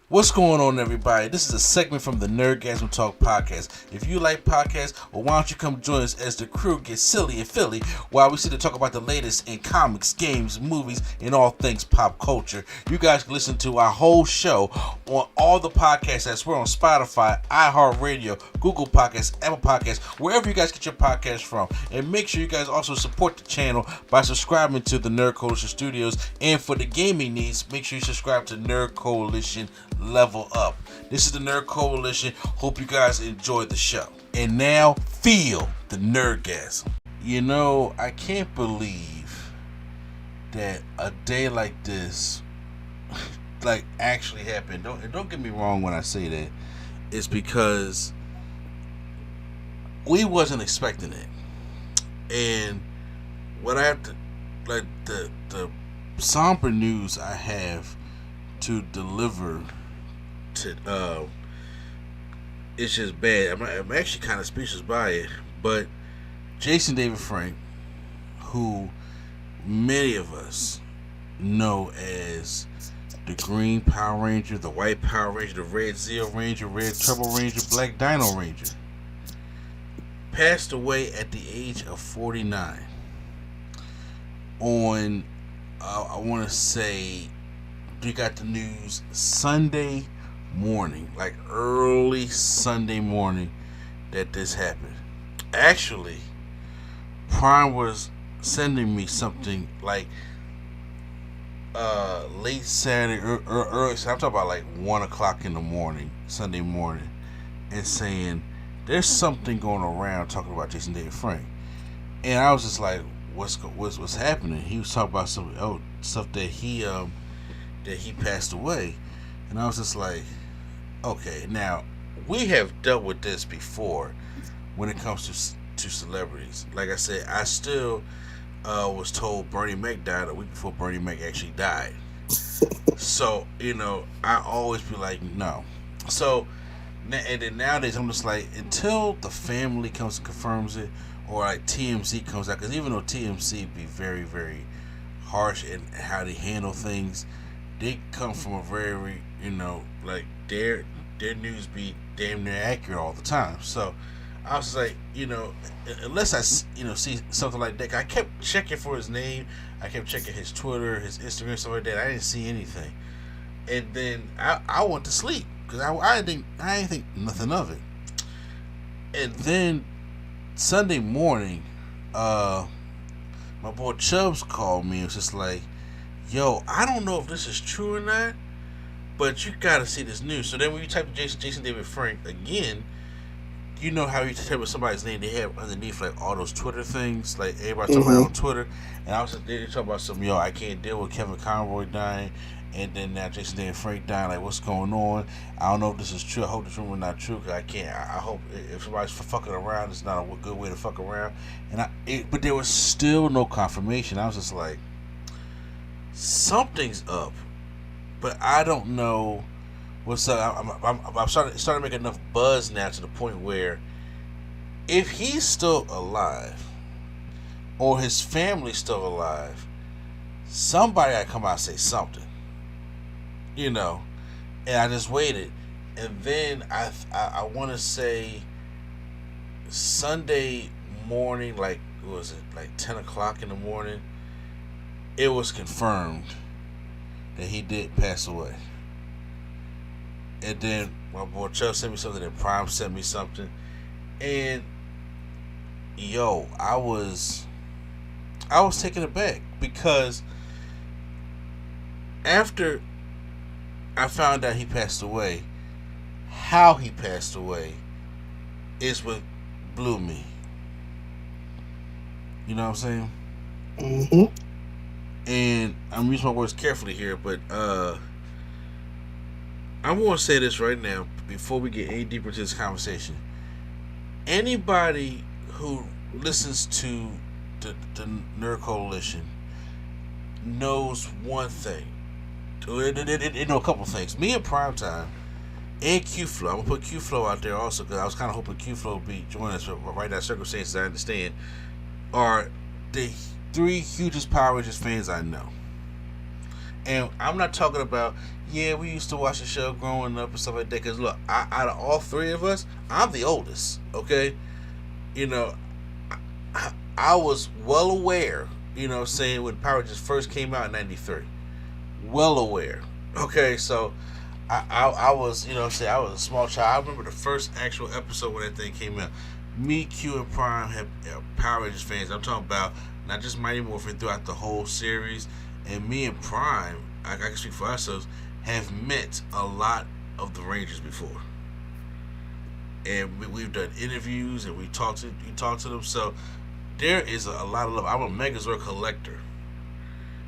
What's going on, everybody? This is a segment from the Nerdgasm Talk podcast. If you like podcasts, well, why don't you come join us as the crew gets silly and Philly while we sit to talk about the latest in comics, games, movies, and all things pop culture. You guys can listen to our whole show on all the podcasts apps. We're on Spotify, iHeartRadio, Google Podcasts, Apple Podcasts, wherever you guys get your podcasts from. And make sure you guys also support the channel by subscribing to the Nerd Coalition Studios. And for the gaming needs, make sure you subscribe to Nerd Coalition Level Up. This is the Nerd Coalition. Hope you guys enjoyed the show. And now, feel the Nerdgasm. You know, I can't believe that a day like this actually happened. Don't get me wrong when I say that. It's because we wasn't expecting it. And what I have to, the somber news I have to deliver to it's just bad. I'm actually kind of speechless by it. But Jason David Frank, who many of us know as the Green Power Ranger, the White Power Ranger, the Red Zeo Ranger, Red Turbo Ranger, Black Dino Ranger, passed away at the age of 49 on I want to say we got the news Sunday morning, like early Sunday morning, that this happened. Actually, Prime was sending me something like late Saturday, early. I'm talking about like 1 o'clock in the morning, Sunday morning, and saying there's something going around talking about Jason David Frank, and I was just like, what's happening? He was talking about some stuff that he passed away, and I was just like, okay, now we have dealt with this before when it comes to celebrities. Like I said, I still was told Bernie Mac died a week before Bernie Mac actually died. So, I always be like, no. So, and then nowadays I'm just like, until the family comes and confirms it, or like TMZ comes out, because even though TMZ be very, very harsh in how they handle things, they come from a very, like their news be damn near accurate all the time. So I was like, unless I, see something like that, I kept checking for his name, I kept checking his Twitter, his Instagram, stuff like that. I didn't see anything, and then I went to sleep because I didn't think nothing of it. And then Sunday morning, my boy Chubbs called me and was just like, yo, I don't know if this is true or not, but you gotta see this news. So then when you type in Jason David Frank again, you know how you type in somebody's name, they have underneath like all those Twitter things, like everybody talking about on Twitter, and I was they talking about some, yo, I can't deal with Kevin Conroy dying, and then now Jason David Frank dying, like what's going on? I don't know if this is true. I hope this rumor not true, because I can't. I hope if somebody's fucking around, it's not a good way to fuck around. But there was still no confirmation. I was just like, something's up, but I don't know what's up. I'm starting to make enough buzz now to the point where if he's still alive or his family's still alive, somebody gotta come out and say something, And I just waited, and then I want to say Sunday morning, like what was it, like 10 o'clock in the morning, it was confirmed that he did pass away. And then my boy Chuck sent me something, and Prime sent me something, and yo, I was taken aback, because after I found out he passed away, how he passed away is what blew me. You know what I'm saying? Mm-hmm. And I'm using my words carefully here, but I want to say this right now before we get any deeper into this conversation. Anybody who listens to the Nerd Coalition knows one thing. They know a couple things. Me and Primetime and Q-Flow, I'm going to put Q-Flow out there also, because I was kind of hoping Q-Flow would be joining us, but right now, circumstances I understand, are the three hugest Power Rangers fans I know. And I'm not talking about, yeah, we used to watch the show growing up and stuff like that. Because look, out of all three of us, I'm the oldest. Okay, you know, I was well aware. You know, saying when Power Rangers first came out in '93, well aware. Okay, so I was, say I was a small child. I remember the first actual episode when that thing came out. Me, Q, and Prime have Power Rangers fans. I'm talking about not just Mighty Morphin throughout the whole series. And me and Prime, I can speak for ourselves, have met a lot of the Rangers before. And we've done interviews and we talked to them. So there is a lot of love. I'm a Megazord collector.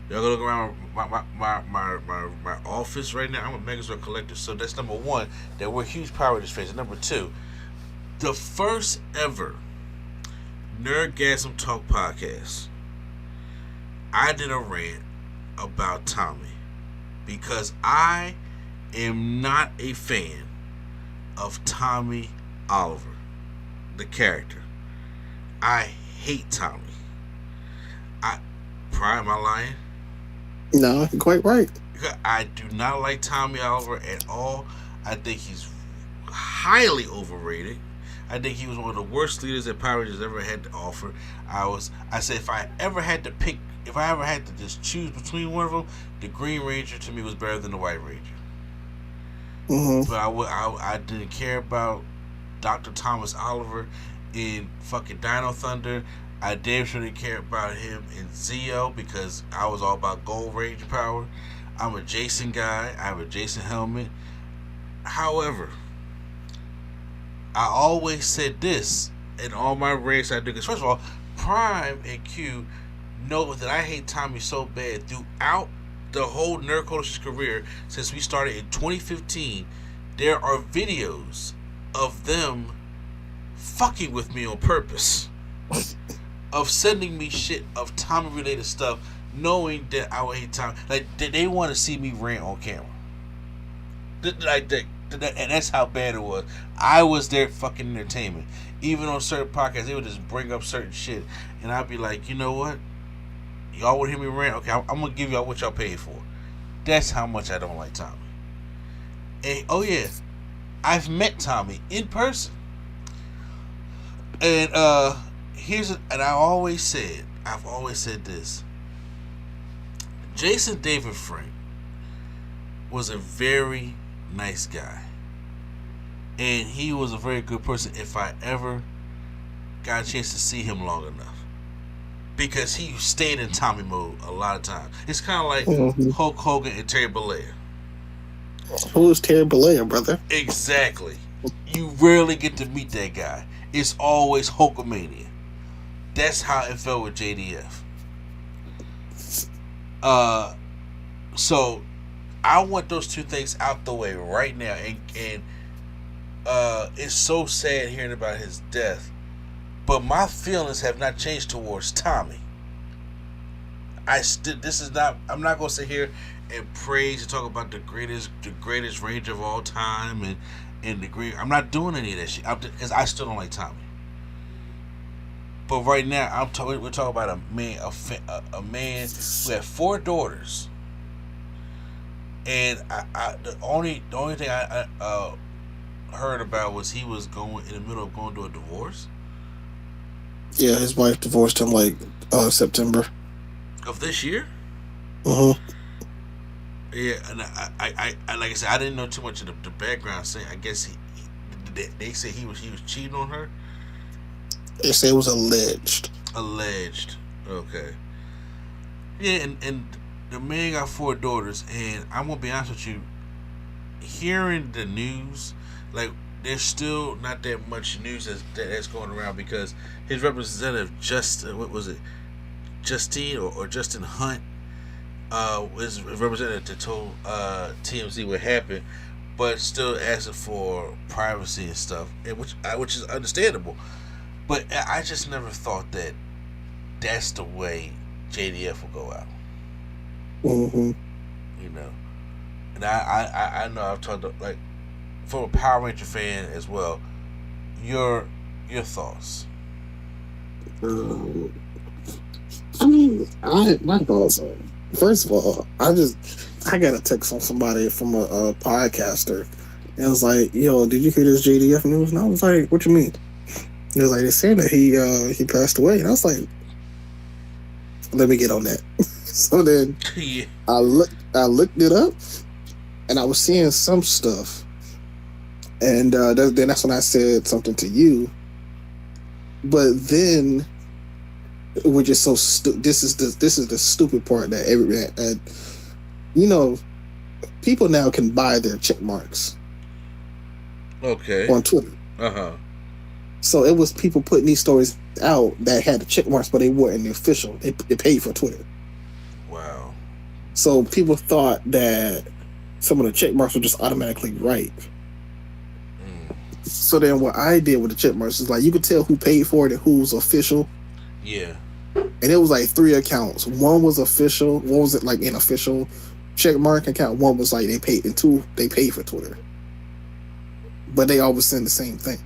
Y'all go look around my office right now. I'm a Megazord collector. So that's number one, that we're huge Power Rangers fans. And number two, the first ever Nerdgasm Talk podcast, I did a rant about Tommy because I am not a fan of Tommy Oliver, the character. I hate Tommy. Am I lying? No, you're quite right. I do not like Tommy Oliver at all. I think he's highly overrated. I think he was one of the worst leaders that Power Rangers ever had to offer. I said if I ever had to just choose between one of them, the Green Ranger to me was better than the White Ranger. Mm-hmm. But I didn't care about Dr. Thomas Oliver in fucking Dino Thunder. I damn sure didn't care about him in Zeo because I was all about Gold Ranger power. I'm a Jason guy. I have a Jason helmet. However, I always said this in all my rants I do. Because first of all, Prime and Q know that I hate Tommy so bad throughout the whole Nerd Coalition's career since we started in 2015. There are videos of them fucking with me on purpose, of sending me shit of Tommy related stuff, knowing that I would hate Tommy. Like they want to see me rant on camera. And that's how bad it was. I was their fucking entertainment. Even on certain podcasts, they would just bring up certain shit, and I'd be like, you know what? Y'all would hear me rant? Okay, I'm gonna give y'all what y'all paid for. That's how much I don't like Tommy. And oh yeah, I've met Tommy in person. And and I've always said this. Jason David Frank was a very nice guy. And he was a very good person if I ever got a chance to see him long enough. Because he stayed in Tommy mode a lot of times. It's kind of like Hulk Hogan and Terry Bollea. Who is Terry Bollea, brother? Exactly. You rarely get to meet that guy. It's always Hulkamania. That's how it felt with JDF. So I want those two things out the way right now. And it's so sad hearing about his death. But my feelings have not changed towards Tommy. I'm not gonna sit here and praise and talk about the greatest Ranger of all time and the great. I'm not doing any of that shit because I still don't like Tommy. But right now, we're talking about a man who had 4 daughters, and the only thing I heard about was he was going in the middle of going through a divorce. Yeah, his wife divorced him September of this year. Mm-hmm. Yeah, and I like I said, I didn't know too much of the background. Saying I guess they say he was cheating on her. They say it was alleged. Alleged. Okay. Yeah, and the man got 4 daughters, and I'm gonna be honest with you. Hearing the news, like there's still not that much news that's going around because his representative Justine or Justin Hunt was a representative that told TMZ what happened, but still asking for privacy and stuff, and which is understandable. But I just never thought that that's the way JDF will go out. Mm-hmm. You know, and I know I've talked like from a Power Ranger fan as well. Your thoughts? I mean, my thoughts are First of all, I got a text from somebody from a podcaster, and it was like, "Yo, did you hear this JDF news?" And I was like, "What you mean?" It was like they said that he passed away, and I was like, "Let me get on that." So then Yeah. I looked it up, and I was seeing some stuff, and then that's when I said something to you. But then, which is so this is the stupid part that people now can buy their check marks. Okay. On Twitter. So it was people putting these stories out that had the check marks, but they weren't the official. They paid for Twitter. Wow. So people thought that some of the check marks were just automatically right. So then what I did with the check marks is like you could tell who paid for it and who was official. Yeah. And it was like 3 accounts. One was official, one was like unofficial check mark account. One was like they paid, and 2 they paid for Twitter. But they always send the same thing.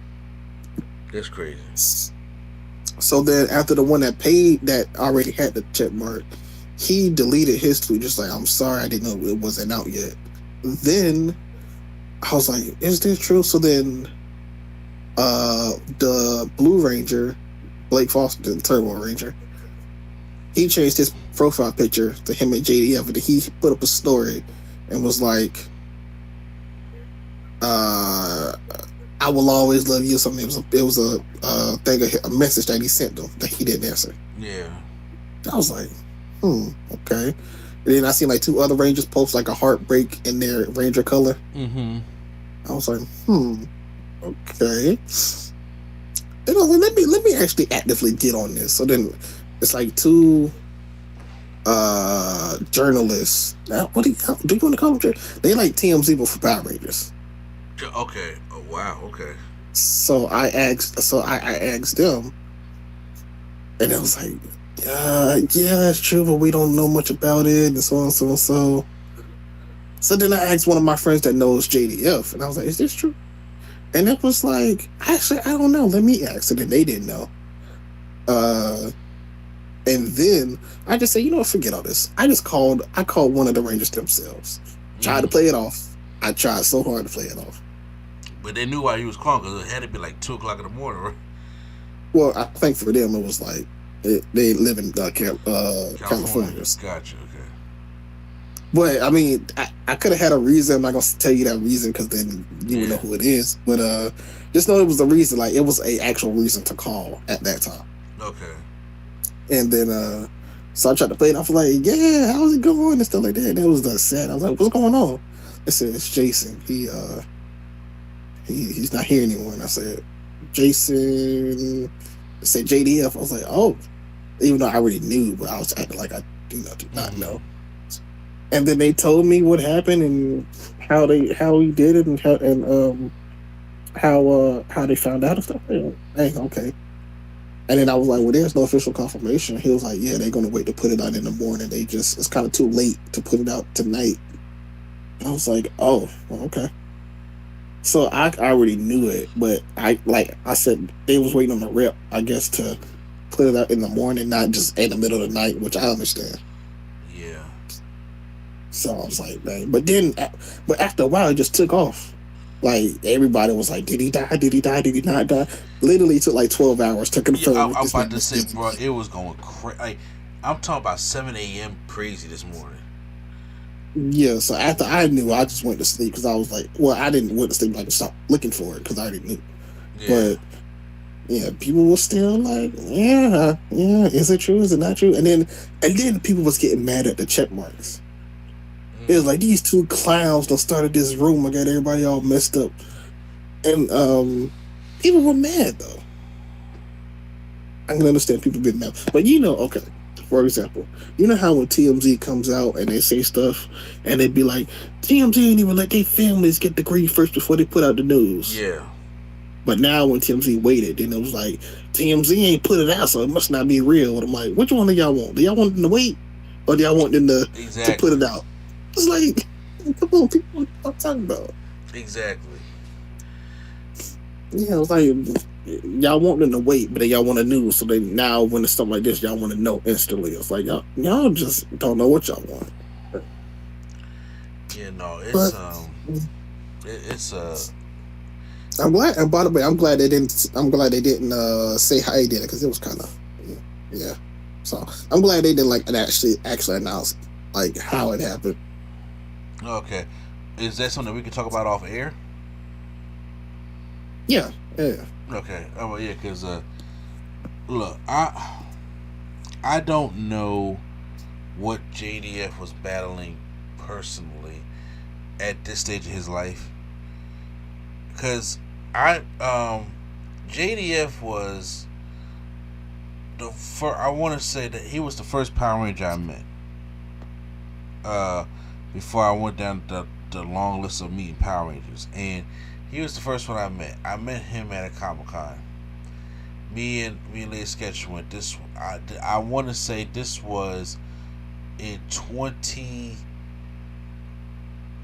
That's crazy. So then after the one that paid that already had the check mark, he deleted his tweet just like, "I'm sorry, I didn't know it wasn't out yet." Then I was like, "Is this true?" So then the Blue Ranger, Blake Foster, the Turbo Ranger, he changed his profile picture to him and JDF, and he put up a story and was like, "I will always love you." Something. It was a thing, a message that he sent them that he didn't answer. Yeah. I was like, okay. And then I seen like 2 other Rangers post like a heartbreak in their Ranger color. I was like, okay. Then I was like, let me actually actively get on this. So then it's like 2 journalists. Now, what do you want to call them? They like TMZ but for Power Rangers. Okay. Oh wow. Okay. So I asked them, and it was like, yeah, that's true, but we don't know much about it, and so on and so and so. So then I asked one of my friends that knows JDF, and I was like, "Is this true?" And it was like, actually, I don't know. Let me ask. And then they didn't know. And then I just said, forget all this. I called one of the Rangers themselves. Tried to play it off. I tried so hard to play it off. But they knew why he was calling because it had to be like 2:00 in the morning, right? Well, I think for them it was like they live in California. Gotcha. Okay. But I mean, I could have had a reason. I'm not gonna tell you that reason because then you would know who it is. But just know it was a reason. Like it was a actual reason to call at that time. Okay. And then so I tried to play it. I was like, "Yeah, how's it going?" and stuff like that. And it was sad. I was like, "What's going on?" I said, "It's Jason. He's not here anymore." And I said, "Jason." I said JDF. I was like, "Oh," even though I already knew, but I was acting like I did not know. And then they told me what happened and how he did it and how they found out and stuff. Hey, okay. And then I was like, "Well, there's no official confirmation." He was like, "Yeah, they're gonna wait to put it out in the morning. It's kind of too late to put it out tonight." And I was like, "Oh, well, okay." So I already knew it, but I said they was waiting on the rep, I guess, to put it out in the morning, not just in the middle of the night, which I understand. Yeah. So I was like, "Man," but after a while, it just took off. Like everybody was like, "Did he die? Did he die? Did he not die?" Literally took like 12 hours to confirm. Yeah, I'm about to say, bro, it was going crazy. Like, I'm talking about 7 a.m. crazy this morning. Yeah, so after I knew, I just went to sleep because I was like, well, I didn't went to sleep. I just stopped looking for it because I already knew. Yeah. But yeah, people were still like, yeah, is it true? Is it not true? And then people was getting mad at the check marks. It was like these 2 clowns that started this rumor, got everybody all messed up, and people were mad though. I can understand people being mad, but okay. For example, you know how when TMZ comes out and they say stuff and they be like, TMZ ain't even let their families get the grief first before they put out the news. Yeah. But now when TMZ waited, then it was like, TMZ ain't put it out, so it must not be real. And I'm like, which one do y'all want? Do y'all want them to wait? Or do y'all want them to put it out? It's like, come on, people, what I'm talking about. Exactly. Yeah, it was like y'all want them to wait, but then y'all want to know. So they now when it's something like this, y'all want to know instantly. It's like y'all just don't know what y'all want. You know, But it's I'm glad. And by the way, I'm glad they didn't. I'm glad they didn't say how he did it because it was kind of yeah. So I'm glad they didn't like actually announce like how it happened. okay. Is that something we can talk about off air? Yeah, yeah. Okay. Oh well, yeah, because look, I don't know what JDF was battling personally at this stage of his life, because I JDF was I want to say that he was the first Power Ranger I met. Uh, Before I went down the long list of meeting Power Rangers, and he was the first one I met. I met him at a Comic Con. Me and Lady Sketch went. I want to say this was in 20.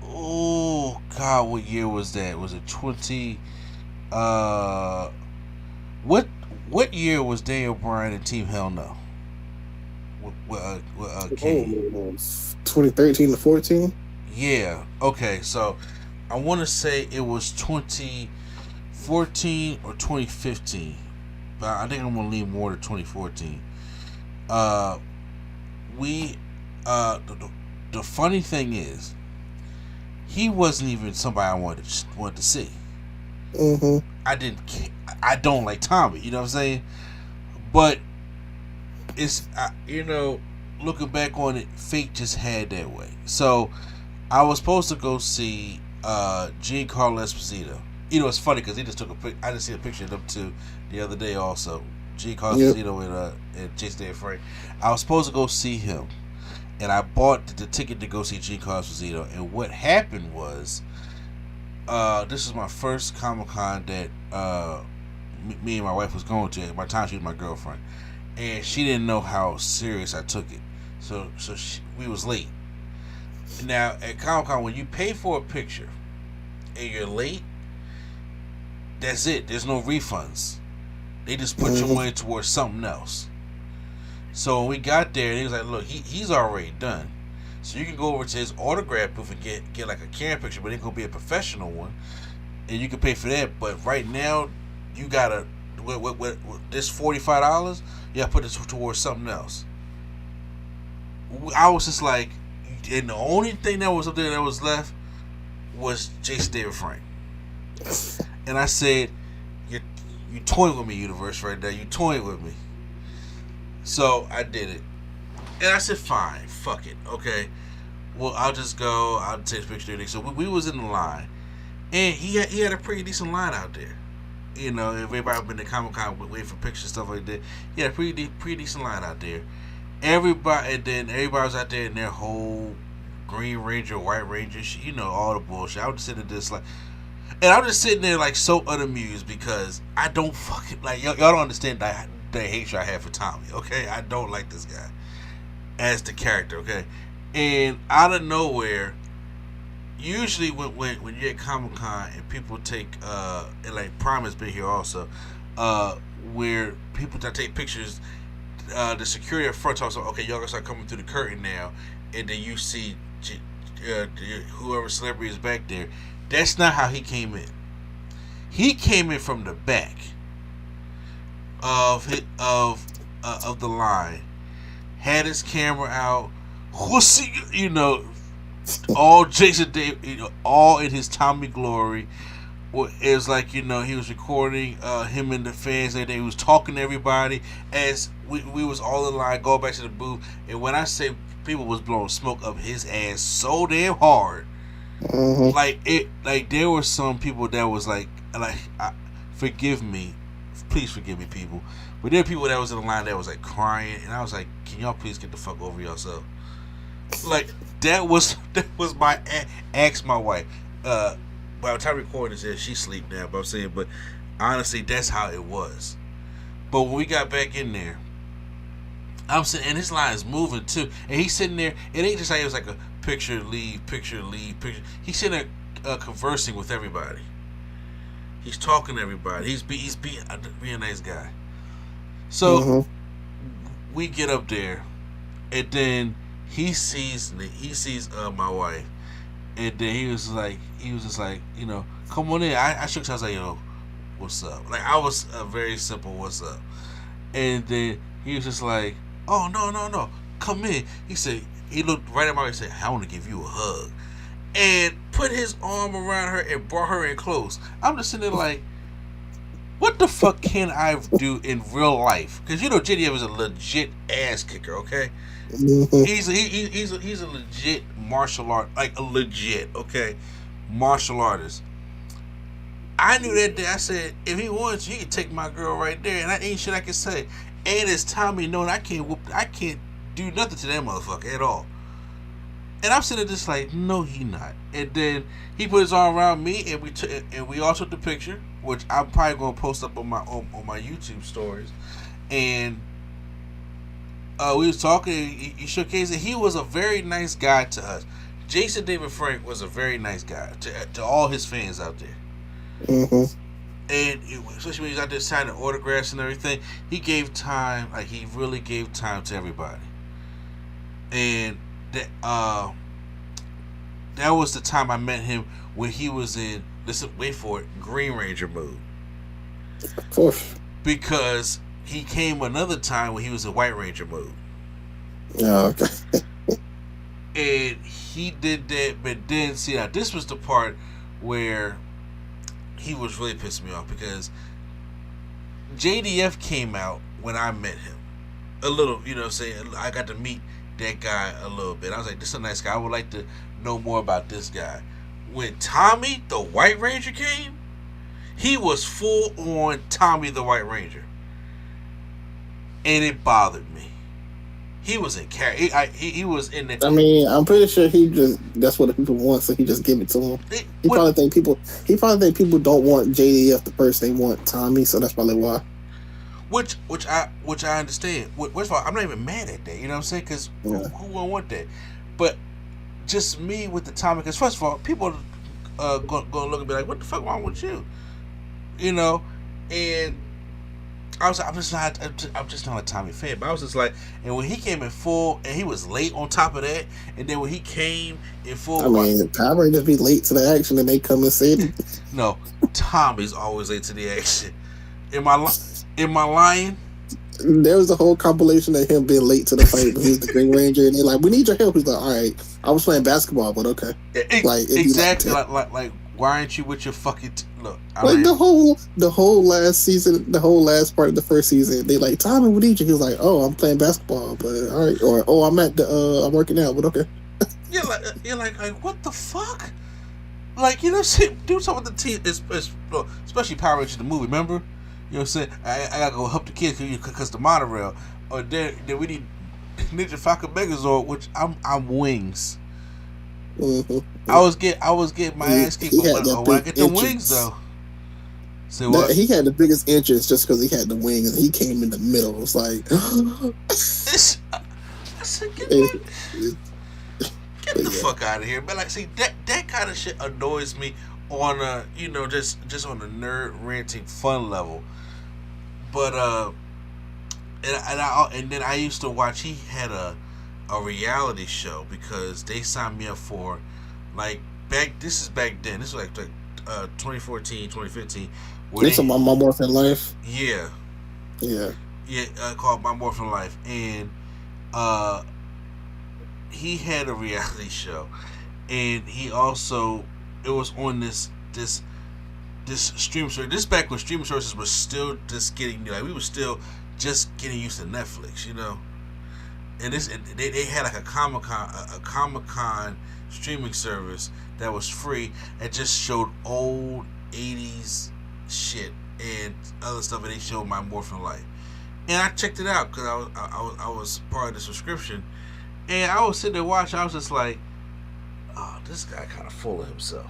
Oh God, what year was that? Was it 20? Uh, what what year was Daniel Bryan and Team Hell No? With Kane. 2013 to 14. Yeah. Okay. So I want to say it was 2014 or 2015, but I think I'm gonna lean more to 2014. Uh, we the funny thing is he wasn't even somebody I wanted to see. Mm-hmm. I don't like Tommy. You know what I'm saying? But it's looking back on it, fate just had that way. So I was supposed to go see Giancarlo Esposito. You know, it's funny because he just took a pic. I just see a picture of them two the other day. Also, Giancarlo Esposito and Jason Day Frank. I was supposed to go see him, and I bought the ticket to go see Giancarlo Esposito. And what happened was, this was my first Comic Con that me and my wife was going to. At my time, she was my girlfriend, and she didn't know how serious I took it. So we was late. Now at Comic Con, when you pay for a picture and you're late, that's it. There's no refunds. They just put your money towards something else. So when we got there, he was like, "Look, he's already done. So you can go over to his autograph booth and get like a camera picture, but it's gonna be a professional one, and you can pay for that. But right now, you gotta with this $45. You gotta put it towards something else." I was just like, and the only thing that was up there that was left was Jason David Frank. And I said, you toying with me, universe, right now. You toying with me. So I did it. And I said, fine, fuck it, okay. Well, I'll just go. I'll take a picture of it. So we was in the line. And he had a pretty decent line out there. You know, if everybody been to Comic Con waiting for pictures and stuff like that, he had a pretty decent line out there. Everybody was out there in their whole Green Ranger, White Ranger, you know, all the bullshit. I was just sitting there just like, and I was just sitting there like so unamused because I don't fucking like y'all don't understand the hatred I have for Tommy. Okay, I don't like this guy as the character. Okay, and out of nowhere, usually when you're at Comic Con and people take and like Prime has been here also, where people take pictures. The security up front talks about, okay, y'all gonna start coming through the curtain now, and then you see whoever celebrity is back there. That's not how he came in. He came in from the back of the line, had his camera out, all Jason Day, all in his Tommy glory. It was like, he was recording him and the fans that he was talking to everybody as we was all in line going back to the booth. And when I say people was blowing smoke up his ass so damn hard, like there were some people that was forgive me, please forgive me, people, but there were people that was in the line that was like crying, and I was like, can y'all please get the fuck over yourself? Like that was my ask my wife. By the time I record this, she sleep now. But I'm saying, but honestly, that's how it was. But when we got back in there, I'm sitting, and his line is moving too, and he's sitting there. It ain't just like it was like a picture, leave, picture, leave, picture. He's sitting there conversing with everybody, He's talking to everybody. He's being a nice guy. So we get up there, and then he sees my wife, and then he was just like, come on in. I shook his hand. I was like, yo, what's up? Like, I was a very simple what's up, and then he was just like, oh no, come in. He looked right at my wife and said, I want to give you a hug, and put his arm around her and brought her in close. I'm just sitting there like, what the fuck can I do in real life? Because JDF is a legit ass kicker. Okay, he's a legit martial art, like a legit martial artist. I knew that day. I said, if he wants, he can take my girl right there, and that ain't shit I can say. And it's Tommy knowing I can't do nothing to that motherfucker at all. And I'm sitting there just like, no, he not. And then he put his arm around me, and we all took the picture, which I'm probably gonna post up on my YouTube stories. And we was talking. He shook hands, and he was a very nice guy to us. Jason David Frank was a very nice guy to all his fans out there. And especially when he was out there signing autographs and everything, he gave time. Like, he really gave time to everybody. And that was the time I met him when he was in, wait for it, Green Ranger mode. Of course. Because he came another time when he was in White Ranger mode. Oh, okay. And he did that, but then, see, now this was the part where he was really pissing me off, because JDF came out when I met him. A little, I got to meet that guy a little bit. I was like, this is a nice guy. I would like to know more about this guy. When Tommy the White Ranger came, he was full on Tommy the White Ranger. And it bothered me. He was in he was in the. I mean, I'm pretty sure that's what the people want, so he just give it to them. He probably think people don't want JDF the person, they want Tommy, so that's probably why. Which I understand. First of all, I'm not even mad at that. You know what I'm saying? Because who wouldn't want that? But just me with the Tommy. Because first of all, people gonna look and be like, "What the fuck wrong with you?" And I'm just not a Tommy fan. But I was just like, and when he came in full, and he was late on top of that, and then when he came in full, I mean, Power Rangers be late to the action, and they come and say it. No, Tommy's always late to the action. Am I lying? There was a whole compilation of him being late to the fight when he was the Green Ranger, and they're like, "We need your help." He's like, "All right, I was playing basketball, but okay." Exactly. Like, why aren't you with your fucking look? The whole last season, the whole last part of the first season, they like, "Tommy, we need you." He was like, "Oh, I'm playing basketball, but all right," or "Oh, I'm I'm working out, but okay." You're like, what the fuck? Like, do something with the team, especially Power Rangers the movie. Remember? You know what I'm saying? I gotta go help the kids because the monorail. Or then we need Ninja Falcon Megazord, which I'm wings. Mm-hmm. I was getting my ass kicked when I get the wings though. See what? He had the biggest entrance just because he had the wings, and he came in the middle. It was like, I said, get the fuck out of here. But like, see, that kind of shit annoys me on a just on a nerd ranting fun level. But and then I used to watch. He had a reality show because they signed me up for, like, this is back then. This was like 2014, 2015. This is My Morphin Life. Yeah. Called My Morphin Life, and he had a reality show, and he also, it was on this stream service. This back when streaming services were still just getting, we were still just getting used to Netflix, And they had like a Comic-Con streaming service that was free and just showed old 80s shit and other stuff, and they showed My Morphin Life. And I checked it out because I was part of the subscription, and I was sitting there watching. I was just like, oh, this guy kind of full of himself.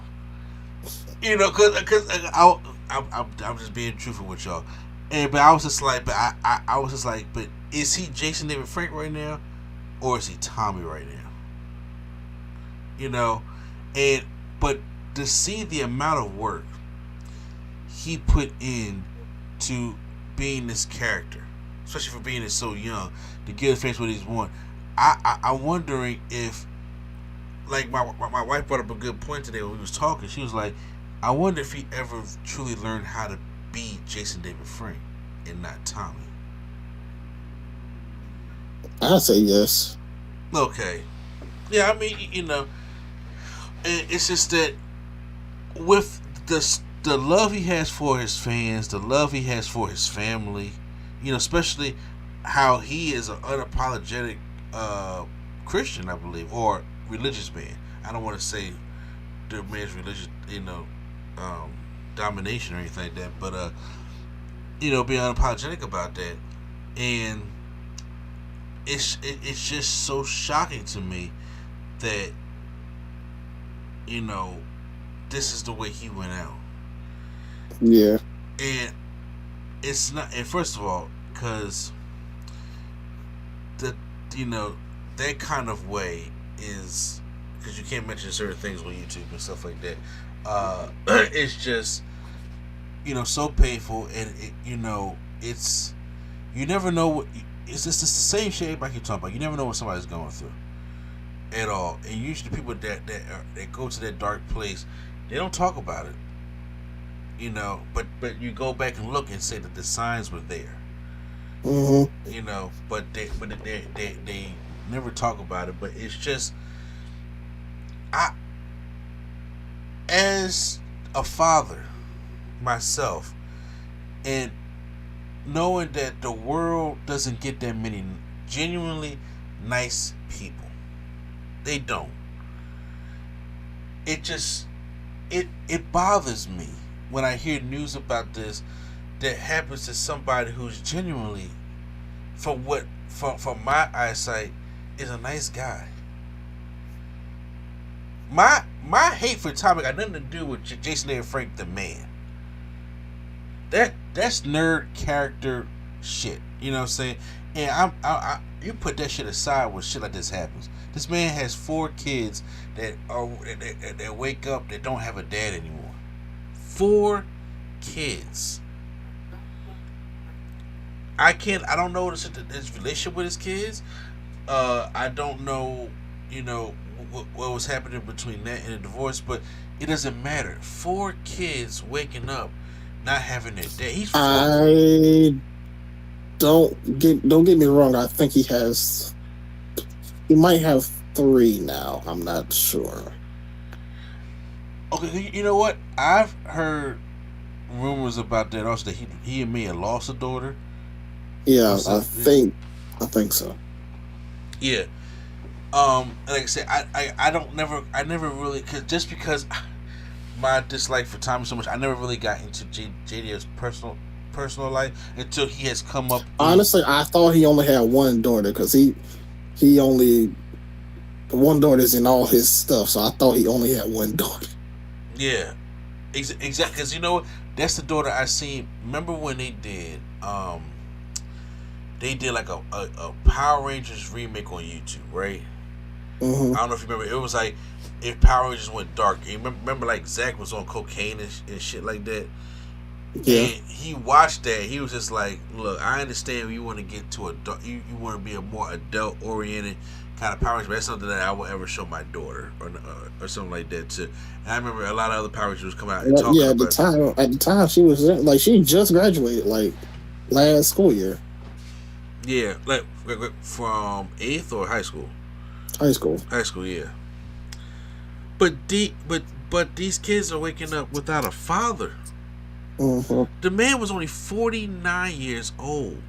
Because I'm just being truthful with y'all, but I was just like, but is he Jason David Frank right now, or is he Tommy right now? But to see the amount of work he put in to being this character, especially for being so young, to give the fans what he's want. I'm wondering if, like my wife brought up a good point today when we was talking. She was like, I wonder if he ever truly learned how to be Jason David Frank and not Tommy. I'd say yes. Okay. Yeah, I mean, it's just that with the love he has for his fans, the love he has for his family, especially how he is an unapologetic Christian, I believe, or religious man. I don't want to say the man's religious, domination or anything like that, but being unapologetic about that, and it's just so shocking to me that this is the way he went out. Yeah. And it's not. And first of all, because that kind of way is, because you can't mention certain things on YouTube and stuff like that. It's just so painful, and it's, you never know what. It's just the same shit everybody keep talking about. You never know what somebody's going through at all. And usually people that go to that dark place, they don't talk about it. But you go back and look and say that the signs were there. Mm-hmm. But they never talk about it. But it's just, as a father myself, and knowing that the world doesn't get that many genuinely nice people. They don't. It just, it bothers me when I hear news about this that happens to somebody who's genuinely, from my eyesight, is a nice guy. My hate for Tommy got nothing to do with Jason David Frank the man. That's nerd character shit. You know what I'm saying? And you put that shit aside when shit like this happens. This man has 4 kids that wake up that don't have a dad anymore. 4 kids. I don't know his relationship with his kids. I don't know, what was happening between that and the divorce, but it doesn't matter. 4 kids waking up not having their dad. He's 4. I don't get me wrong. I think he might have 3 now. I'm not sure. Okay, you know what? I've heard rumors about that also, that he and me had lost a daughter. Yeah, I think so. Yeah. Like I said, I never really, because my dislike for Tommy so much, I never really got into JDF's personal life until he has come up. Honestly, I thought he only had 1 daughter, because he only, 1 daughter's in all his stuff, so I thought he only had 1 daughter. Yeah, exactly. Because that's the daughter I seen. Remember when they did like a Power Rangers remake on YouTube, right? Mm-hmm. I don't know if you remember. It was like if Power Rangers went dark. You remember like Zach was on cocaine and shit like that. Yeah. And he watched that. He was just like, "Look, I understand you want to get to you want to be a more adult oriented kind of Power Rangers, but that's something that I will ever show my daughter or something like that too." And I remember a lot of other Power Rangers was coming out and talking about it. At the time, she was like, she just graduated like last school year. Yeah, like from 8th or high school. High school. High school, yeah. But these kids are waking up without a father. Mm-hmm. The man was only 49 years old.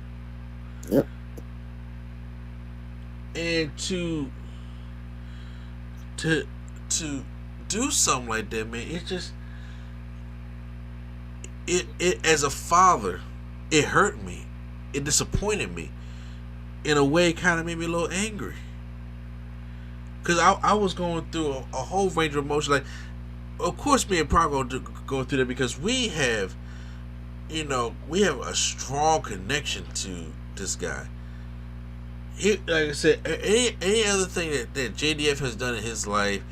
Yep. And to do something like that, man, it just it as a father, it hurt me. It disappointed me. In a way, it kind of made me a little angry. Because I was going through a whole range of emotions. Like, of course, me and Prime going through that because we have a strong connection to this guy. He, like I said, any other thing that JDF has done in his life,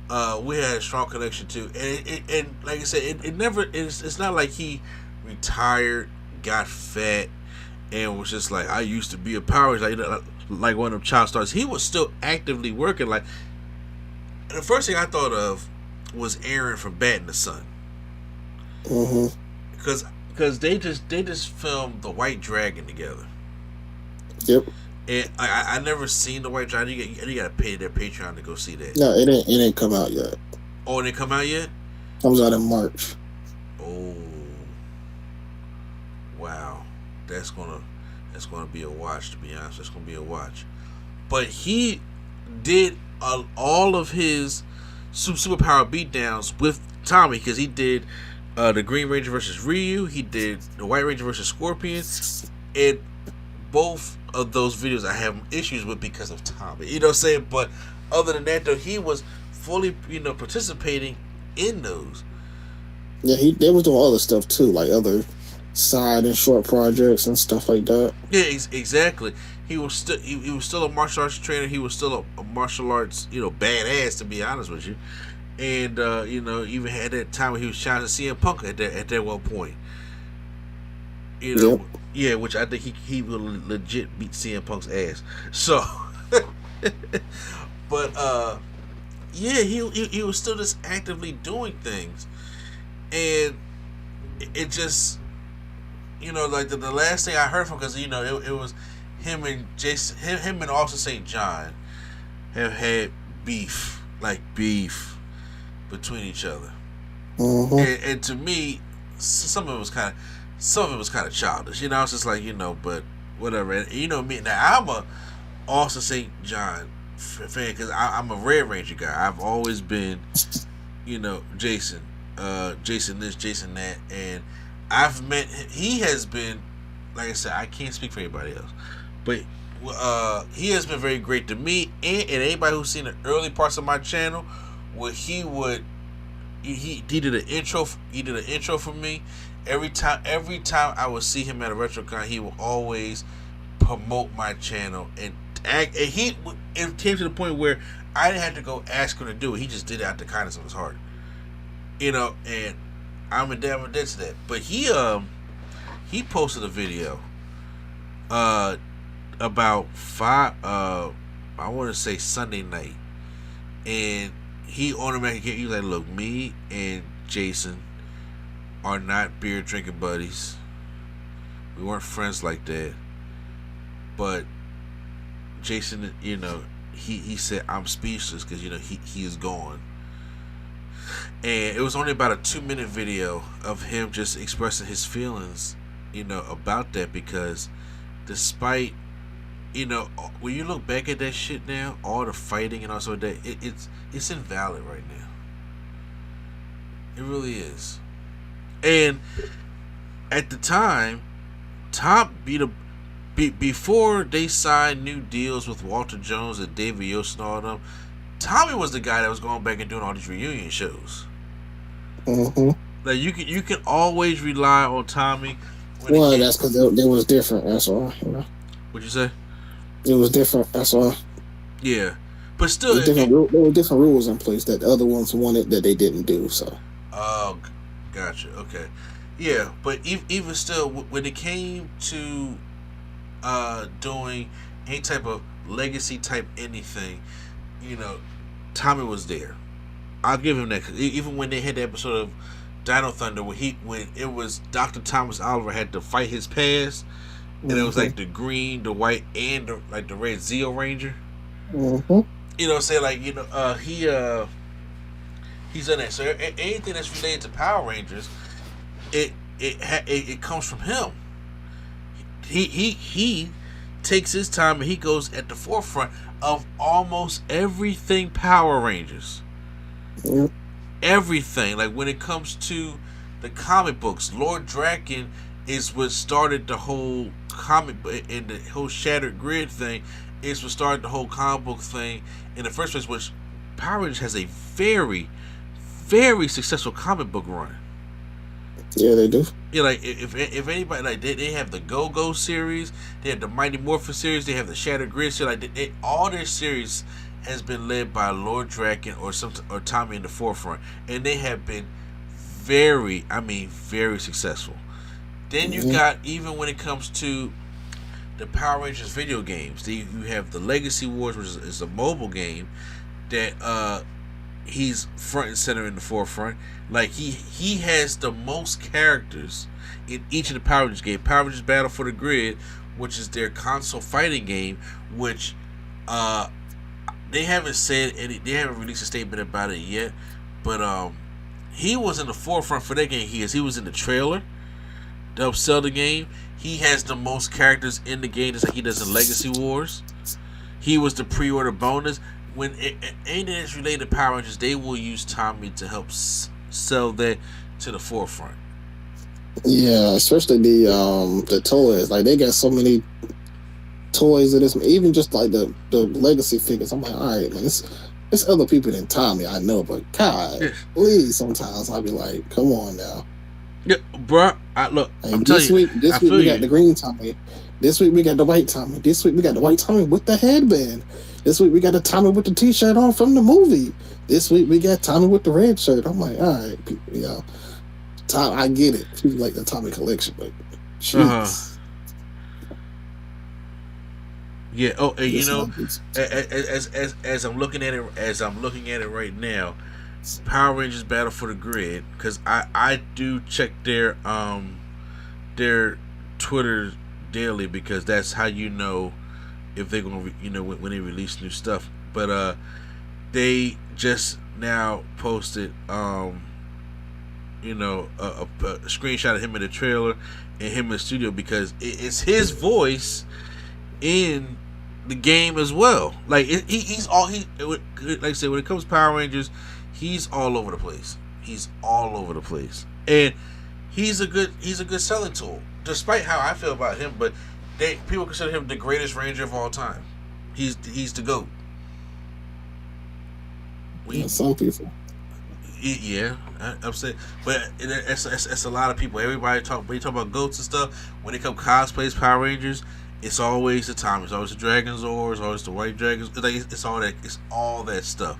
we had a strong connection too, and like I said, it never. It's not like he retired, got fat, and was just like, I used to be a power, like one of them child stars. He was still actively working. Like, the first thing I thought of was Aaron from Bat in the Sun, because they just filmed the White Dragon together. Yep. And I never seen the White Dragon. You got to pay their Patreon to go see that. No, it ain't come out yet. Oh, it didn't come out yet? Comes out in March. Oh, wow, that's gonna be a watch. To be honest, that's gonna be a watch. But he did all of his superpower beatdowns with Tommy, because he did the Green Ranger versus Ryu. He did the White Ranger versus Scorpion, and both of those videos I have issues with because of Tommy. You know what I'm saying? But other than that, though, he was fully, participating in those. Yeah, they was doing other stuff too, like other side and short projects and stuff like that. Yeah, exactly. He was still a martial arts trainer. He was still a martial arts, badass, to be honest with you. And even had that time when he was challenging CM Punk at that one point. Yep. Yeah, which I think he will legit beat CM Punk's ass. So, but yeah, he was still just actively doing things, and it just, like the last thing I heard from, because it was him and Jason, him and Austin St. John have had beef between each other, and to me, some of it was kind of childish. It's just like, but whatever. And me, now I'm a Austin St. John fan, because I'm a Red Ranger guy. I've always been, Jason this, Jason that, and I've met. He has been, like I said, I can't speak for anybody else, but he has been very great to me, and anybody who's seen the early parts of my channel, where he did an intro. He did an intro for me. Every time I would see him at a RetroCon, he would always promote my channel, and it came to the point where I didn't have to go ask him to do it. He just did it out the kindness of his heart, and I'm endeavoring to that. But he posted a video about I want to say Sunday night, and he automatically, he was like, look, me and Jason are not beer drinking buddies. We weren't friends like that. But Jason, he said, I'm speechless, because he is gone. And it was only about a 2-minute video of him just expressing his feelings, about that, because despite, when you look back at that shit now, all the fighting and also that, it's invalid right now. It really is. And at the time, before they signed new deals with Walter Jones and David Yost and all them, Tommy was the guy that was going back and doing all these reunion shows. Like, you can always rely on Tommy. Well, that's because they was different. That's all. What'd you say? It was different. That's all. Yeah, but still, there were different rules in place that the other ones wanted that they didn't do. So. Oh, gotcha. Okay, yeah, but even still, when it came to doing any type of legacy type anything, Tommy was there. I'll give him that. 'Cause even when they had the episode of Dino Thunder, when it was Dr. Thomas Oliver had to fight his past, and it was like the green, the white, and the red Zeo Ranger. Say like he's in that. So anything that's related to Power Rangers, it comes from him. He takes his time, and he goes at the forefront of almost everything Power Rangers. Everything. Like, when it comes to the comic books, Lord Draken is what started the whole comic, and the whole Shattered Grid thing is what started the whole comic book thing in the first place, which Power Rangers has a very, very successful comic book run. Yeah, they do. Yeah, like, if anybody, like, they have the Go-Go series, they have the Mighty Morphin series, they have the Shattered Grid series, like, all their series has been led by Lord Draken or Tommy in the forefront, and they have been very, I mean, very successful. Then you got, even when it comes to the Power Rangers video games, you have the Legacy Wars, which is a mobile game that he's front and center in the forefront. Like he has the most characters in each of the Power Rangers games. Power Rangers Battle for the Grid, which is their console fighting game, which they haven't said any, they haven't released a statement about it yet, but he was in the forefront for that game. He was in the trailer to upsell the game. He has the most characters in the game, just like he does in Legacy Wars. He was the pre-order bonus. When anything that's related to Power Rangers, they will use Tommy to help sell that to the forefront. Yeah, especially the toys. Like, they got so many toys in this, even just like the Legacy figures. I'm like, all right, man, it's other people than Tommy, I know, but God, please, sometimes I'll be like, come on now. Yeah, bro. Look, I'm telling you. This week we got the green Tommy. This week we got the white Tommy. This week we got the white Tommy with the headband. This week we got the Tommy with the T-shirt on from the movie. This week we got Tommy with the red shirt. I'm like, all right, you know, Tom, I get it. People like the Tommy collection, but jeez. Yeah. Oh, and you know, as I'm looking at it right now, Power Rangers Battle for the Grid, because I do check their Twitter daily, because that's how you know if they're gonna when they release new stuff. But they just now posted a screenshot of him in the trailer and him in the studio, because it's his voice in the game as well. Like he's all like I said, when it comes to Power Rangers, he's all over the place. He's all over the place, and he's a good selling tool. Despite how I feel about him, but people consider him the greatest Ranger of all time. He's the GOAT. Some people. Yeah, I'm saying, but it's a lot of people. Everybody when you talk about GOATs and stuff, when they come cosplays Power Rangers, it's always the Tommy. It's always the Dragon Zord. It's always the White Dragons. It's all that. It's all that stuff.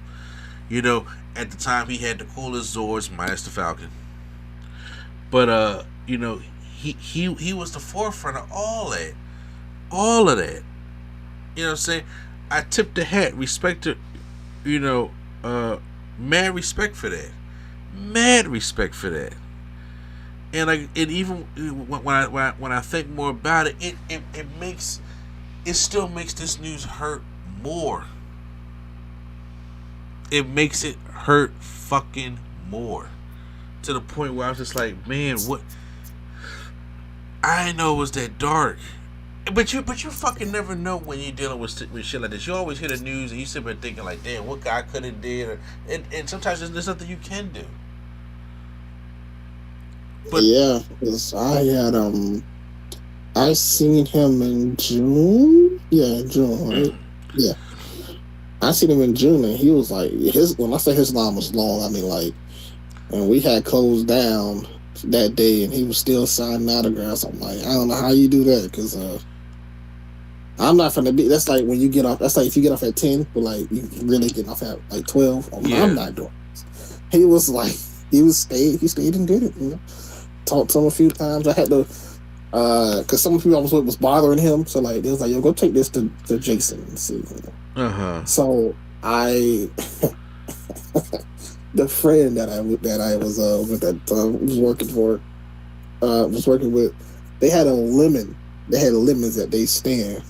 You know, at the time he had the coolest Zords minus the Falcon. But you know, he was the forefront of all that. All of that. You know what I'm saying? I tip the hat, respect to, mad respect for that. Mad respect for that. And even when I think more about it, it still makes this news hurt more. It makes it hurt fucking more. To the point where I was just like, man, what? I didn't know it was that dark. But you fucking never know when you're dealing with shit like this. You always hear the news and you sit there thinking like, damn, what guy could have did? And sometimes there's nothing you can do. But yeah, because I seen him in June. Yeah, June, right? Yeah. I seen him in June, and he was like, when I say his line was long, I mean like, and we had closed down that day, and he was still signing autographs. I'm like, I don't know how you do that, because I'm not finna be. That's like when you get off. That's like if you get off at 10, but like you really get off at like 12. I'm not doing this. He was like, he stayed and did it. You know, talked to him a few times. I had to, because some people I was with was bothering him. So like, they was like, yo, go take this to Jason and see. You know? So I. The friend that I was with that was working with, they had a lemon. They had lemons that they stand,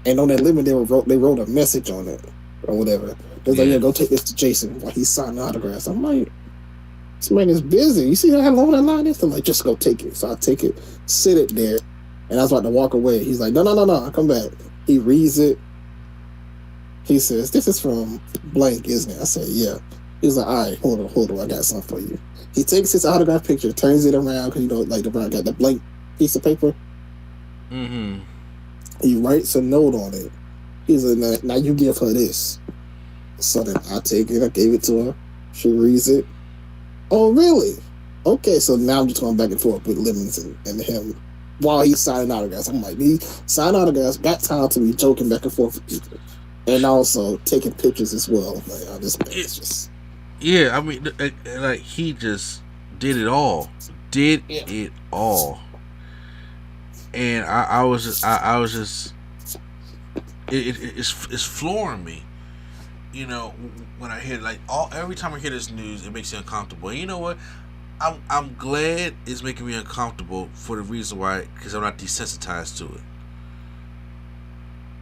and on that lemon they wrote a message on it or whatever. They was like, yeah, go take this to Jason while he's signing autographs. I'm like, this man is busy. You see how long that line is? I'm like, just go take it. So I take it, sit it there, and I was about to walk away. He's like, no, I'll come back. He reads it. He says, this is from blank, isn't it? I said, yeah. He's like, all right, hold on, I got something for you. He takes his autograph picture, turns it around, because like the brown got the blank piece of paper. Mm-hmm. He writes a note on it. He's like, now you give her this. So then I take it, I gave it to her. She reads it. Oh, really? Okay, so now I'm just going back and forth with Lemons and him while he's signing autographs. I'm like, he sign autographs, got time to be joking back and forth with people. and also taking pictures as well. Like, oh, this man It, is just yeah, I mean, like he just did it all, did yeah. it all, and I was just it's flooring me. You know, when I hear like every time I hear this news, it makes me uncomfortable. And you know what? I'm glad it's making me uncomfortable for the reason why, because I'm not desensitized to it.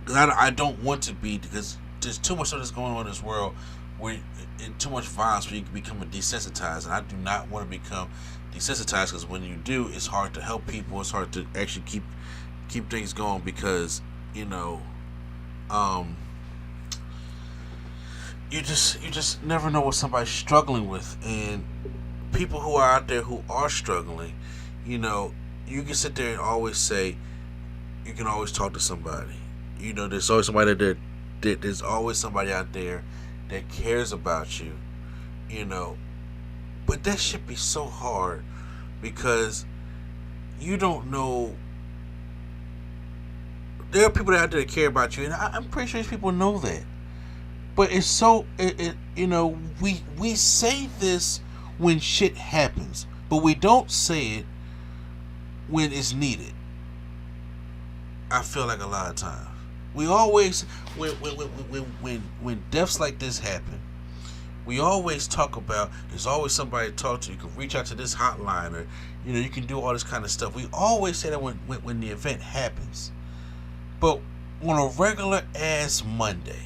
Because I don't want to be, because there's too much stuff that's going on in this world where and too much violence where you can become desensitized, and I do not want to become desensitized, because when you do, it's hard to help people. It's hard to actually keep things going, because you know, um, you just never know what somebody's struggling with, and people who are out there who are struggling, you know, you can sit there and always say you can always talk to somebody. You know, there's always somebody there's always somebody out there that cares about you. You know, but that should be so hard, because you don't know. There are people out there that care about you, and I'm pretty sure these people know that. But it's so you know, we say this when shit happens, but we don't say it when it's needed. I feel like a lot of times we always when deaths like this happen, we always talk about there's always somebody to talk to. You can reach out to this hotline, or you know, you can do all this kind of stuff. We always say that when the event happens, but on a regular ass Monday,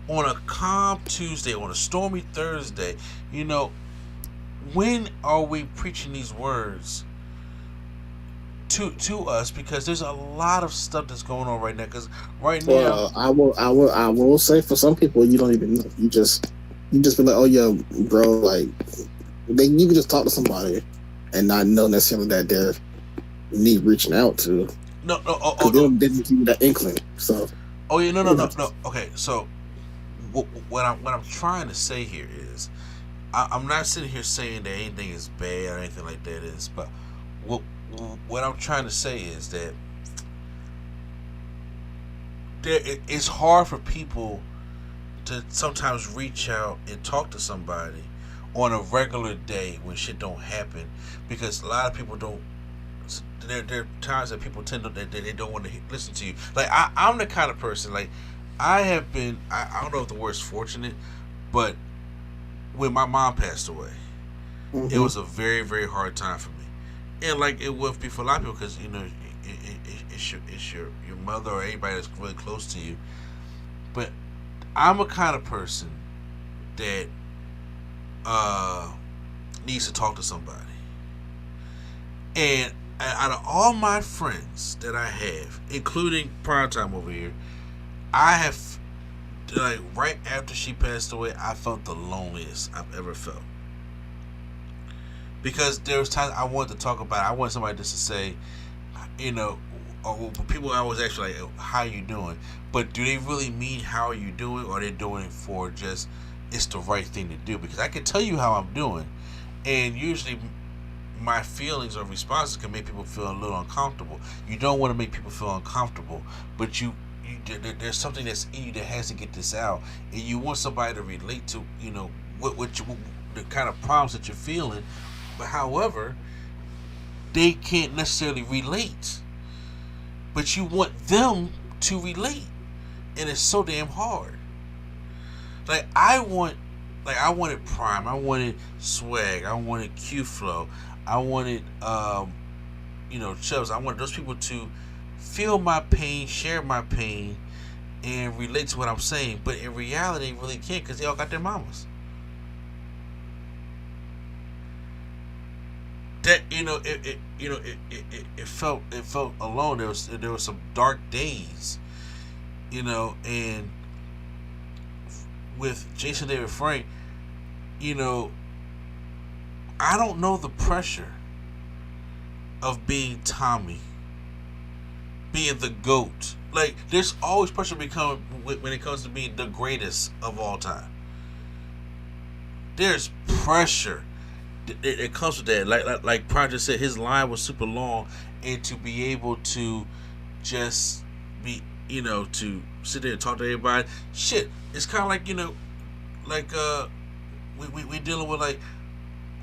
on a calm Tuesday, on a stormy Thursday, you know, when are we preaching these words to us? Because there's a lot of stuff that's going on right now. Because right now, Well, I will say for some people you don't even know. You just be like, oh yeah, bro, like you can just talk to somebody and not know necessarily that they're need reaching out to. no, Because they didn't give you that inkling. So oh yeah, no. Okay, so what I'm trying to say here is, I'm not sitting here saying that anything is bad or anything like that is, but what I'm trying to say is that it's hard for people to sometimes reach out and talk to somebody on a regular day when shit don't happen, because a lot of people don't. There are times that people tend to that they don't want to listen to you. Like I'm the kind of person, like I have been. I don't know if the word's fortunate, but when my mom passed away, it was a very, very hard time for me, and like it would be for a lot of people, because you know it's your mother or anybody that's really close to you. But I'm a kind of person that needs to talk to somebody, and out of all my friends that I have, including Primetime over here, I have, like, right after she passed away, I felt the loneliest I've ever felt. Because there was times I wanted to talk about it. I wanted somebody just to say, you know, or people always actually like, how you doing? But do they really mean how are you doing, or are they doing it for just it's the right thing to do? Because I can tell you how I'm doing, and usually my feelings or responses can make people feel a little uncomfortable. You don't want to make people feel uncomfortable, but there's something that's in you that has to get this out, and you want somebody to relate to, you know, the kind of problems that you're feeling. But however, they can't necessarily relate, but you want them to relate, and it's so damn hard. Like I wanted Prime, I wanted Swag, I wanted Q Flow, I wanted you know, Chubbs. I wanted those people to feel my pain, share my pain, and relate to what I'm saying. But in reality, they really can't, because they all got their mamas. That it felt alone. There was some dark days, you know, and with Jason David Frank, you know, I don't know the pressure of being Tommy, being the GOAT. Like, there's always pressure when it comes to being the greatest of all time. There's pressure. It comes with that. Like Project said, his line was super long, and to be able to just be to sit there and talk to everybody. Shit, it's kind of like like we dealing with like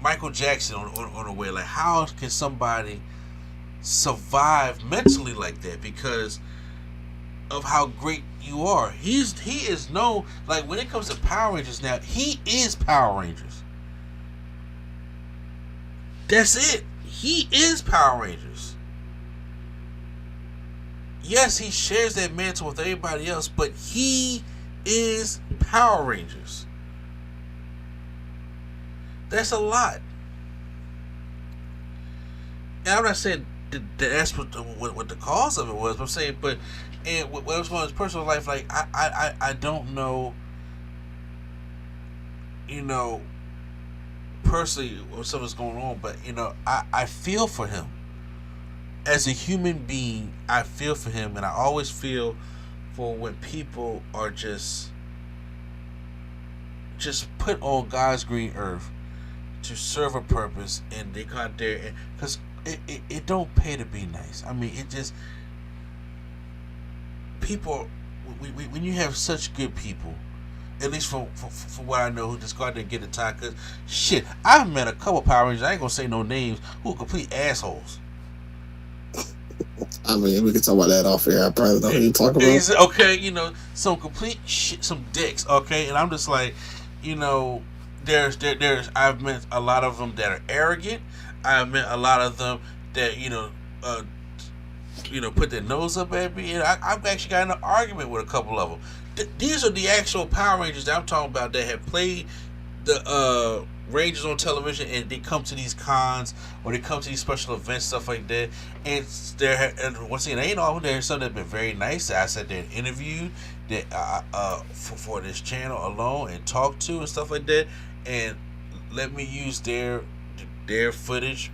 Michael Jackson on the way. Like, how can somebody survive mentally like that because of how great you are? He is known, like, when it comes to Power Rangers now, he is Power Rangers. That's it. He is Power Rangers. Yes, he shares that mantle with everybody else, but he is Power Rangers. That's a lot. And I'm not saying that's what the cause of it was. But I'm saying, and what was on his personal life, like I don't know, personally what something's going on, but I feel for him as a human being. I feel for him, and I always feel for when people are just put on God's green earth to serve a purpose, and they go out there and because it don't pay to be nice. I mean, it just people when you have such good people, at least from what I know, who just go out there and get the time. Cause shit, I've met a couple Power Rangers, I ain't gonna say no names, who are complete assholes. I mean, we can talk about that off air. I probably know who you talk about. Okay, some complete shit, some dicks. Okay, and I'm just like, there's I've met a lot of them that are arrogant. I've met a lot of them that put their nose up at me, and I've actually got in an argument with a couple of them. These are the actual Power Rangers that I'm talking about that have played the Rangers on television, and they come to these cons or they come to these special events, stuff like that. And once again, ain't all there's some that have been very nice that I sat there and interviewed that for this channel alone and talked to and stuff like that, and let me use their footage,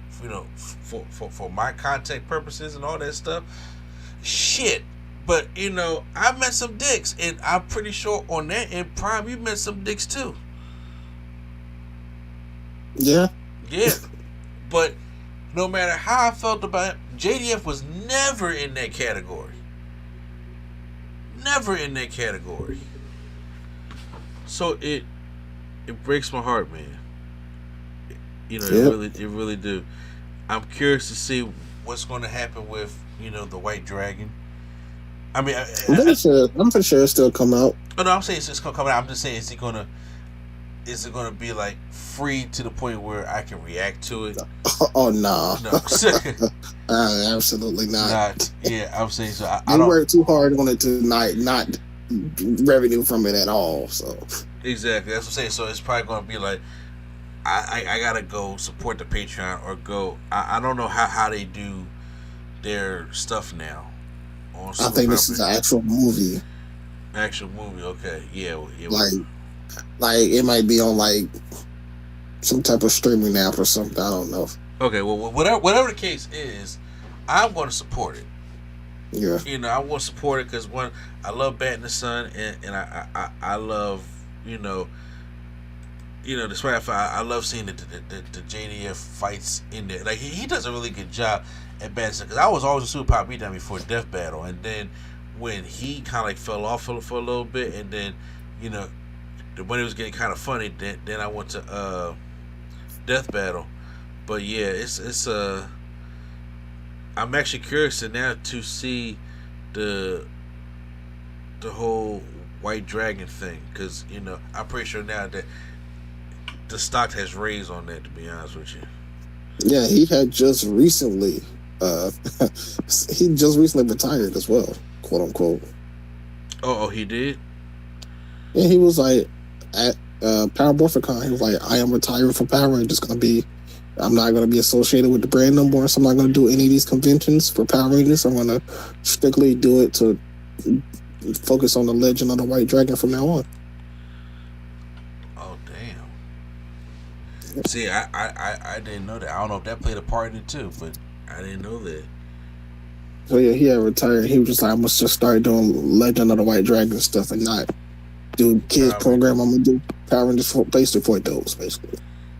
for my content purposes and all that stuff. Shit. But I met some dicks, and I'm pretty sure on that end, Prime, you met some dicks too. Yeah. Yeah. But no matter how I felt about it, JDF was never in that category. Never in that category. So it breaks my heart, man. It really do. I'm curious to see what's going to happen with the White Dragon. I mean, I'm pretty sure it's still come out. Oh no, I'm saying it's going to come out. I'm just saying, is it gonna be like free to the point where I can react to it? Oh no, absolutely not. Yeah, I'm saying so. I don't work too hard on it to not revenue from it at all. So exactly, that's what I'm saying. So it's probably gonna be like I gotta go support the Patreon or go. I don't know how they do their stuff now. I think this is an actual movie. Actual movie, okay, yeah. Like it might be on like some type of streaming app or something. I don't know. Okay, well, whatever the case is, I'm going to support it. Yeah. I want to support it because one, I love Bat in the Sun, and I love despite the fact I love seeing the JDF fights in there. Like he does a really good job at Bat in the Sun, because I was always a Super Power beatdown before Death Battle, and then when he kind of like fell off for a little bit, and then when it was getting kind of funny, then I went to Death Battle. But yeah, it's I'm actually curious now to see the whole White Dragon thing, because I'm pretty sure now that the stock has raised on that, to be honest with you. Yeah, he had just recently retired as well, quote unquote. Oh, he did? Yeah, he was like at Power Morphicon, he was like, I am retiring from Power Rangers. I'm not going to be associated with the brand no more, so I'm not going to do any of these conventions for Power Rangers. I'm going to strictly do it to focus on the legend of the White Dragon from now on. Oh, damn. See, I didn't know that. I don't know if that played a part in it too, but I didn't know that. So yeah, he had retired. He was just like, I must just start doing Legend of the White Dragon stuff and not do kids program. I'm gonna do Power Rangers basically for adults, basically.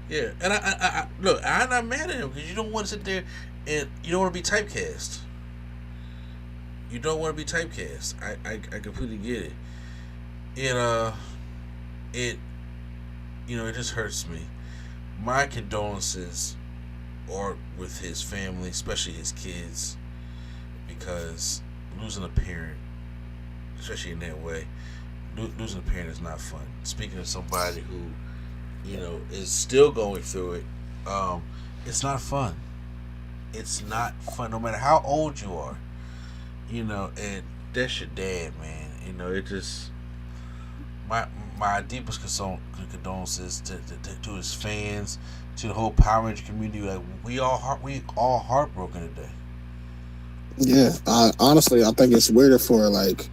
Yeah, and I look, I'm not mad at him, because you don't want to sit there and you don't want to be typecast. you don't want to be typecast. I completely get it. It it just hurts me. My condolences are with his family, especially his kids, because losing a parent, especially in that way, losing a parent is not fun. Speaking of somebody who, is still going through it, it's not fun. It's not fun, no matter how old you are. And that's your dad, man. It just my deepest condolences to his fans, to the whole Power Ranger community. Like we all heartbroken today. Yeah, honestly, I think it's weirder for like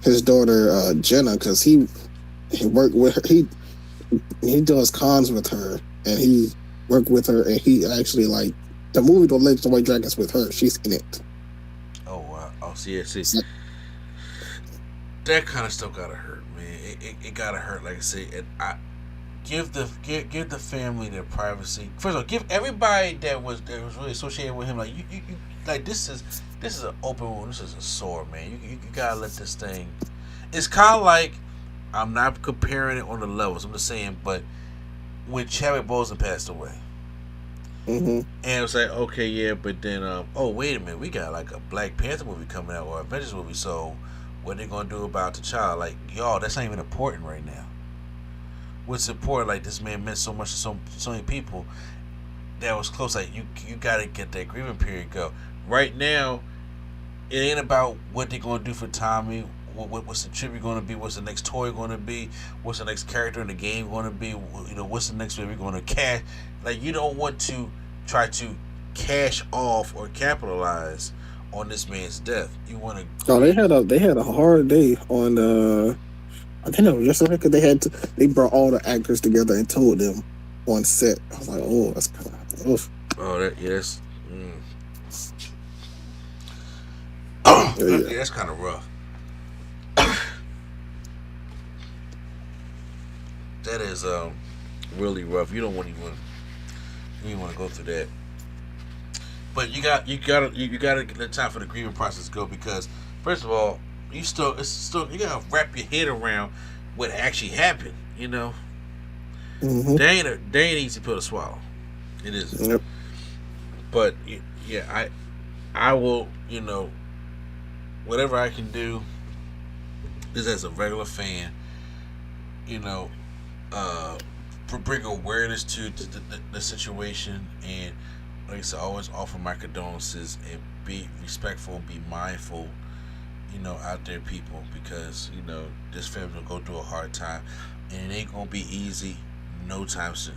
his daughter Jenna, because he worked with her. He does cons with her, and he worked with her, and he actually like the movie The Legends of White Dragons with her. She's in it. Oh wow! Oh, see, that kind of stuff gotta hurt, man. It gotta hurt. Like I said, I give the family their privacy. First of all, give everybody that was really associated with him. Like you like this is an open wound. This is a sore, man. You gotta let this thing. It's kind of like, I'm not comparing it on the levels. I'm just saying, but when Chadwick Boseman passed away, mm-hmm. and it was like, okay, yeah, but then oh wait a minute, we got like a Black Panther movie coming out or a Avengers movie, so what they gonna do about the child? Like, y'all, that's not even important right now. What's important? Like, this man meant so much to so many people that was close. Like, you gotta get that grieving period go. Right now, it ain't about what they gonna do for Tommy. What's the tribute gonna be? What's the next toy gonna be? What's the next character in the game gonna be? What's the next way we're gonna cash? Like, you don't want to try to cash off or capitalize on this man's death. You want to? Oh, they had a hard day on I think it was yesterday, because they brought all the actors together and told them on set. I was like, oh, that's kind of oof. Oh, that's Yeah. that's kind of rough. That is really rough. You don't want to go through that. But you gotta let time for the grieving process go, because first of all, you gotta wrap your head around what actually happened. Mm-hmm. They ain't easy pill to swallow. It isn't. Yep. But yeah, I will, whatever I can do, just as a regular fan, bring awareness to the situation, and like I said, always offer my condolences and be respectful and be mindful, out there, people, because this family will go through a hard time, and it ain't gonna be easy no time soon.